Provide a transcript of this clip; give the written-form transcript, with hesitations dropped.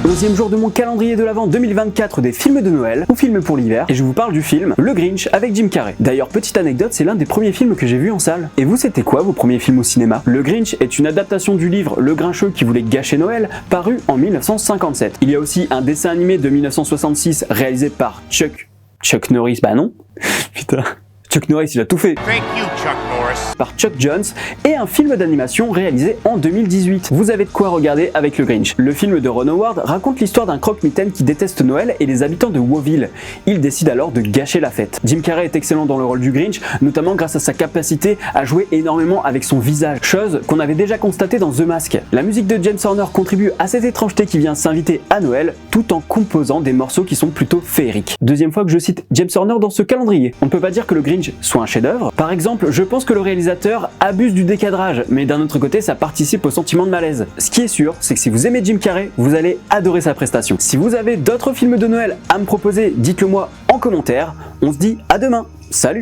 11e jour de mon calendrier de l'Avent 2024 des films de Noël, ou films pour l'hiver, et je vous parle du film Le Grinch avec Jim Carrey. D'ailleurs, petite anecdote, c'est l'un des premiers films que j'ai vu en salle. Et vous, c'était quoi vos premiers films au cinéma? Le Grinch est une adaptation du livre Le Grincheux qui voulait gâcher Noël, paru en 1957. Il y a aussi un dessin animé de 1966 réalisé par Chuck Norris, bah non, putain. Chuck Norris, il a tout fait. Thank you, Chuck Norris. Par Chuck Jones, et un film d'animation réalisé en 2018. Vous avez de quoi regarder avec le Grinch. Le film de Ron Howard raconte l'histoire d'un croque-mitaine qui déteste Noël et les habitants de Whoville. Il décide alors de gâcher la fête. Jim Carrey est excellent dans le rôle du Grinch, notamment grâce à sa capacité à jouer énormément avec son visage, chose qu'on avait déjà constatée dans The Mask. La musique de James Horner contribue à cette étrangeté qui vient s'inviter à Noël, tout en composant des morceaux qui sont plutôt féeriques. Deuxième fois que je cite James Horner dans ce calendrier. On ne peut pas dire que le Grinch soit un chef-d'œuvre. Par exemple, je pense que le réalisateur abuse du décadrage, mais d'un autre côté, ça participe au sentiment de malaise. Ce qui est sûr, c'est que si vous aimez Jim Carrey, vous allez adorer sa prestation. Si vous avez d'autres films de Noël à me proposer, dites-le moi en commentaire. On se dit à demain. Salut!